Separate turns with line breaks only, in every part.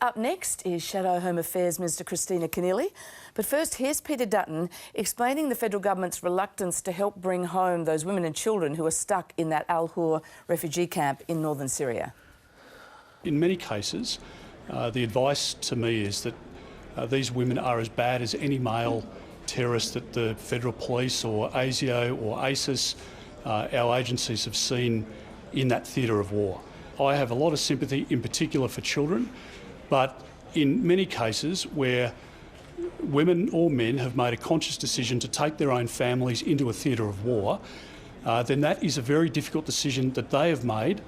Up next is Shadow Home Affairs Minister Kristina Keneally. But first, here's Peter Dutton explaining the federal government's reluctance to help bring home those women and children who are stuck in that Al-Hur refugee camp in northern Syria.
In many cases, the advice to me is that these women are as bad as any male terrorist that the federal police or ASIO or ACIS, our agencies have seen in that theatre of war. I have a lot of sympathy in particular for children, but in many cases where women or men have made a conscious decision to take their own families into a theatre of war, then that is a very difficult decision that they have made,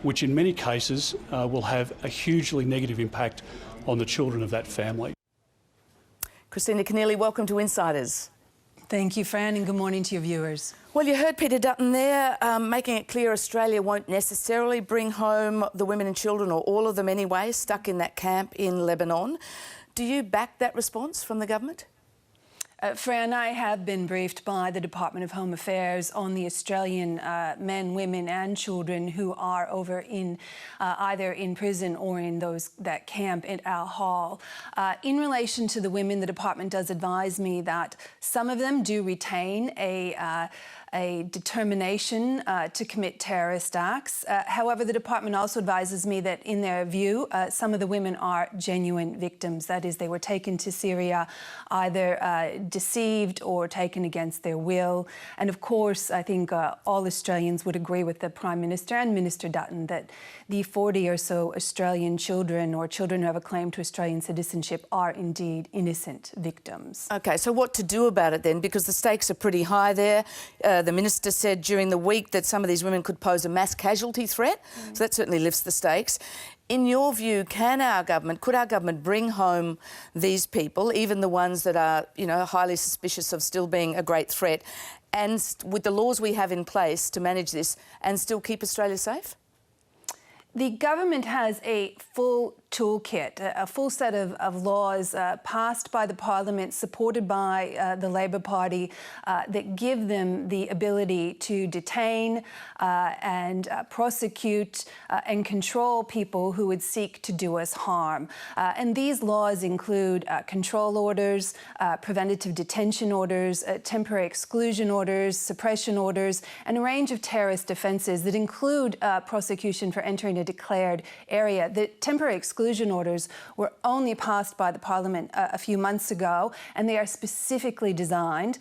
which in many cases will have a hugely negative impact on the children of that family.
Kristina Keneally, welcome to Insiders.
Thank you, Fran, and good morning to your viewers.
Well, you heard Peter Dutton there making it clear Australia won't necessarily bring home the women and children, or all of them anyway, stuck in that camp in Lebanon. Do you back that response from the government?
Fran, I have been briefed by the Department of Home Affairs on the Australian men, women and children who are over in either in prison or in that camp at Al-Hur. In relation to the women, the department does advise me that some of them do retain a determination to commit terrorist acts. However, the department also advises me that in their view, some of the women are genuine victims. That is, they were taken to Syria either deceived or taken against their will. And of course, I think all Australians would agree with the Prime Minister and Minister Dutton that the 40 or so Australian children or children who have a claim to Australian citizenship are indeed innocent victims.
OK, so what to do about it then? Because the stakes are pretty high there. The Minister said during the week that some of these women could pose a mass casualty threat, so that certainly lifts the stakes. In your view, could our government bring home these people, even the ones that are, highly suspicious of still being a great threat, and with the laws we have in place to manage this, and still keep Australia safe?
The government has a full toolkit, a full set of laws passed by the Parliament, supported by the Labor Party, that give them the ability to detain and prosecute and control people who would seek to do us harm. And these laws include control orders, preventative detention orders, temporary exclusion orders, suppression orders, and a range of terrorist offences that include prosecution for entering a declared area. The temporary exclusion orders were only passed by the Parliament a few months ago, and they are specifically designed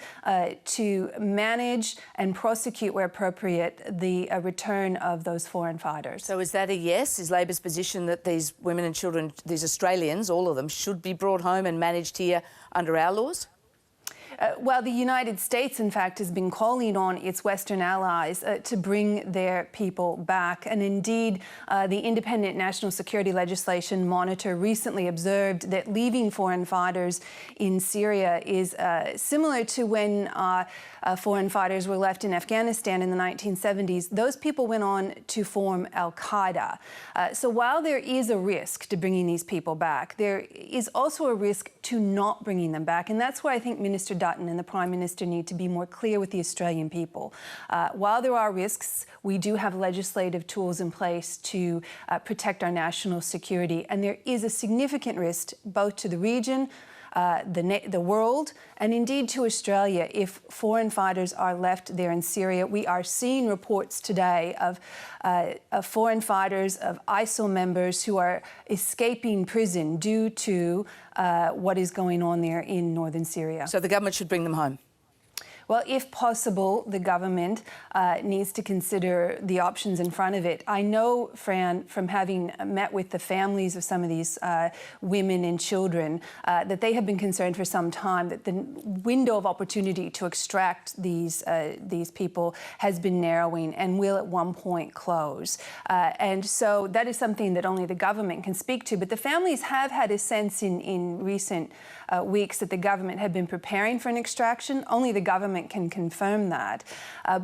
to manage and prosecute, where appropriate, the return of those foreign fighters.
So is that a yes? Is Labor's position that these women and children, these Australians, all of them, should be brought home and managed here under our laws?
Well, the United States, in fact, has been calling on its Western allies to bring their people back. And indeed, the Independent National Security Legislation Monitor recently observed that leaving foreign fighters in Syria is similar to when foreign fighters were left in Afghanistan in the 1970s. Those people went on to form Al-Qaeda. So while there is a risk to bringing these people back, there is also a risk to not bringing them back. And that's why I think Minister Dutton and the Prime Minister need to be more clear with the Australian people. While there are risks, we do have legislative tools in place to protect our national security. And there is a significant risk both to the region, the world, and indeed to Australia if foreign fighters are left there in Syria. We are seeing reports today of foreign fighters, of ISIL members who are escaping prison due to what is going on there in northern Syria.
So the government should bring them home?
Well, if possible, the government needs to consider the options in front of it. I know, Fran, from having met with the families of some of these women and children, that they have been concerned for some time that the window of opportunity to extract these people has been narrowing and will at one point close. And so that is something that only the government can speak to. But the families have had a sense in recent weeks that the government had been preparing for an extraction. Only the government government can confirm that.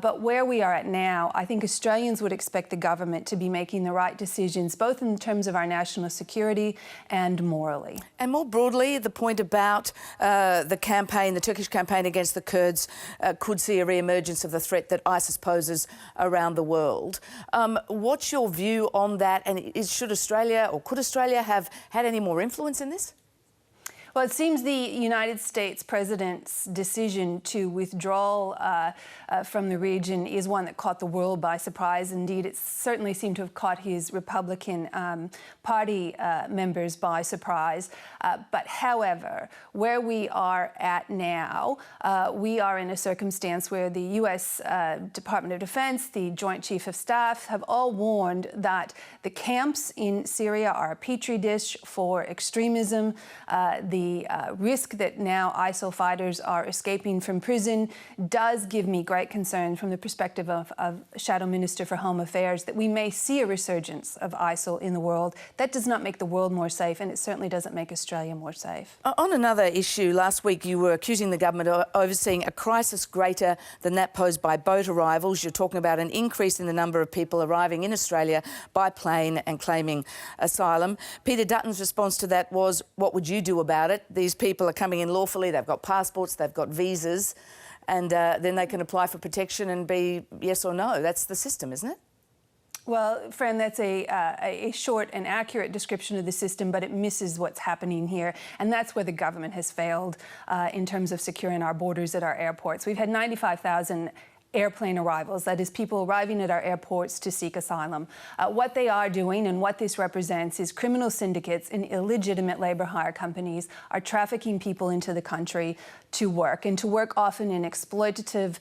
But where we are at now, I think Australians would expect the government to be making the right decisions, both in terms of our national security and morally.
And more broadly, the point about the campaign, the Turkish campaign against the Kurds could see a re-emergence of the threat that ISIS poses around the world. What's your view on that? And should Australia, or could Australia have had any more influence in this?
Well, it seems the United States president's decision to withdraw from the region is one that caught the world by surprise. Indeed, it certainly seemed to have caught his Republican Party members by surprise. But however, where we are at now, we are in a circumstance where the U.S. Department of Defense, the Joint Chief of Staff have all warned that the camps in Syria are a petri dish for extremism. The risk that now ISIL fighters are escaping from prison does give me great concern from the perspective of Shadow Minister for Home Affairs that we may see a resurgence of ISIL in the world. That does not make the world more safe, and it certainly doesn't make Australia more safe.
On another issue, last week you were accusing the government of overseeing a crisis greater than that posed by boat arrivals. You're talking about an increase in the number of people arriving in Australia by plane and claiming asylum. Peter Dutton's response to that was, what would you do about it? These people are coming in lawfully, they've got passports, they've got visas, and then they can apply for protection and be yes or no. That's the system, isn't it?
Well, Fran, that's a short and accurate description of the system, but it misses what's happening here. And that's where the government has failed in terms of securing our borders at our airports. We've had 95,000 airplane arrivals, that is, people arriving at our airports to seek asylum. What they are doing and what this represents is criminal syndicates and illegitimate labour hire companies are trafficking people into the country to work, and to work often in exploitative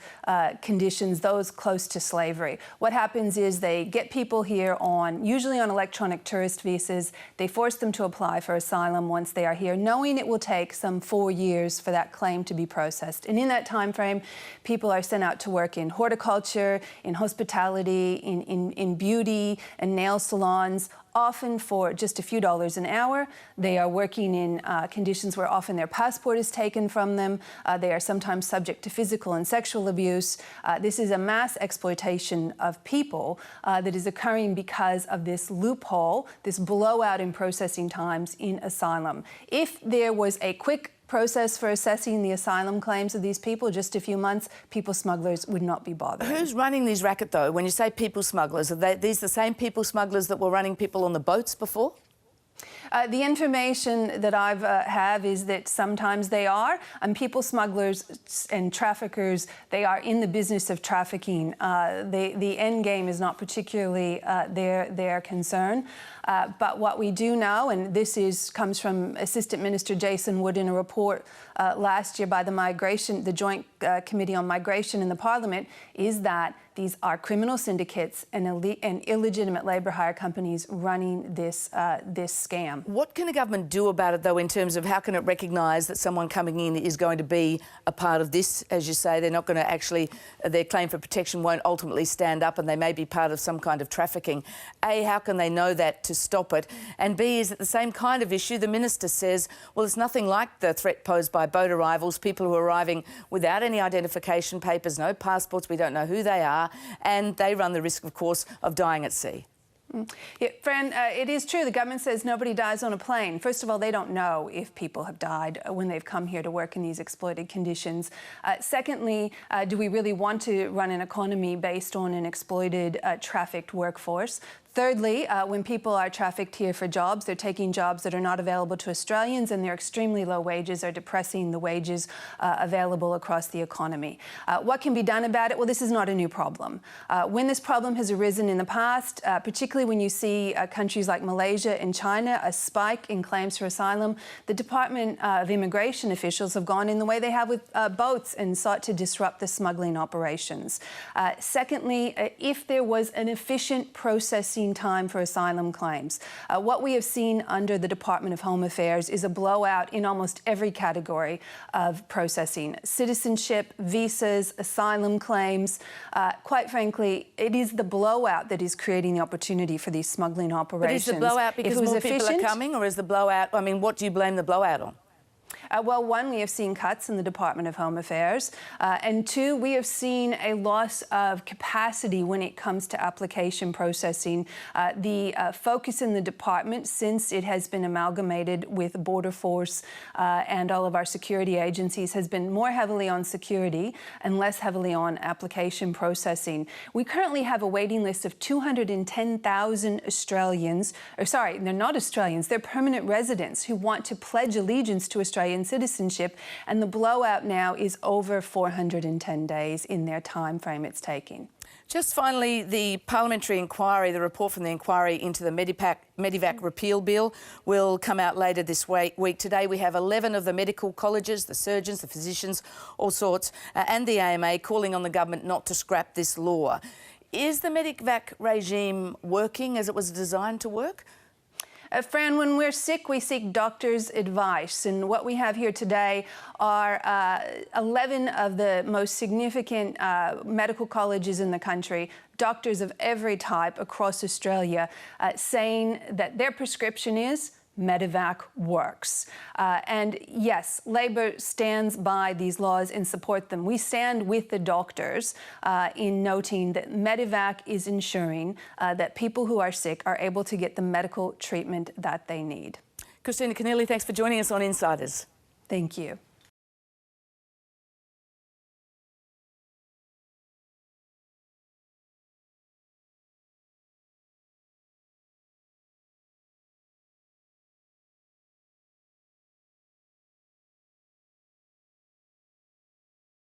conditions, those close to slavery. What happens is they get people here usually on electronic tourist visas. They force them to apply for asylum once they are here, knowing it will take some 4 years for that claim to be processed. And in that time frame, people are sent out to work in horticulture, in hospitality, in beauty and nail salons, often for just a few dollars an hour. They are working in conditions where often their passport is taken from them. They are sometimes subject to physical and sexual abuse. This is a mass exploitation of people that is occurring because of this loophole, this blowout in processing times in asylum. If there was a quick process for assessing the asylum claims of these people, just a few months, people smugglers would not be bothered.
Who's running these racket, though? When you say people smugglers, are these the same people smugglers that were running people on the boats before?
The information that I have is that sometimes they are, and people smugglers and traffickers, they are in the business of trafficking. The end game is not particularly their concern. But what we do know, and this comes from Assistant Minister Jason Wood in a report last year by the Joint Committee on Migration in the Parliament, is that these are criminal syndicates and illegitimate labour hire companies running this scam.
What can the government do about it, though, in terms of how can it recognise that someone coming in is going to be a part of this? As you say, they're not going to actually, their claim for protection won't ultimately stand up, and they may be part of some kind of trafficking. A, how can they know that to stop it? And B, is it the same kind of issue? The Minister says, well, it's nothing like the threat posed by boat arrivals, people who are arriving without any identification papers, no passports, we don't know who they are, and they run the risk, of course, of dying at sea.
Yeah, Fran, it is true. The government says nobody dies on a plane. First of all, they don't know if people have died when they've come here to work in these exploited conditions. Secondly, do we really want to run an economy based on an exploited, trafficked workforce? Thirdly, when people are trafficked here for jobs, they're taking jobs that are not available to Australians, and their extremely low wages are depressing the wages available across the economy. What can be done about it? Well, this is not a new problem. When this problem has arisen in the past, particularly when you see countries like Malaysia and China, a spike in claims for asylum, the Department of Immigration officials have gone in the way they have with boats and sought to disrupt the smuggling operations. Secondly, if there was an efficient processing time for asylum claims. What we have seen under the Department of Home Affairs is a blowout in almost every category of processing. Citizenship, visas, asylum claims. Quite frankly, it is the blowout that is creating the opportunity for these smuggling operations.
But is the blowout because more people are coming, or is the blowout, I mean, what do you blame the blowout on?
Well, one, we have seen cuts in the Department of Home Affairs, and two, we have seen a loss of capacity when it comes to application processing. The focus in the department, since it has been amalgamated with Border Force and all of our security agencies, has been more heavily on security and less heavily on application processing. We currently have a waiting list of 210,000 Australians, or sorry, they're not Australians, they're permanent residents who want to pledge allegiance to Australian citizenship, and the blowout now is over 410 days in their time frame it's taking.
Just finally, the parliamentary inquiry, the report from the inquiry into the Medevac repeal bill will come out later this week. Today we have 11 of the medical colleges, the surgeons, the physicians, all sorts, and the AMA calling on the government not to scrap this law. Is the Medevac regime working as it was designed to work?
Fran, when we're sick, we seek doctors' advice. And what we have here today are 11 of the most significant medical colleges in the country, doctors of every type across Australia, saying that their prescription is Medevac works. And yes, Labor stands by these laws and support them. We stand with the doctors in noting that Medevac is ensuring that people who are sick are able to get the medical treatment that they need.
Kristina, Keneally, thanks for joining us on Insiders.
Thank you.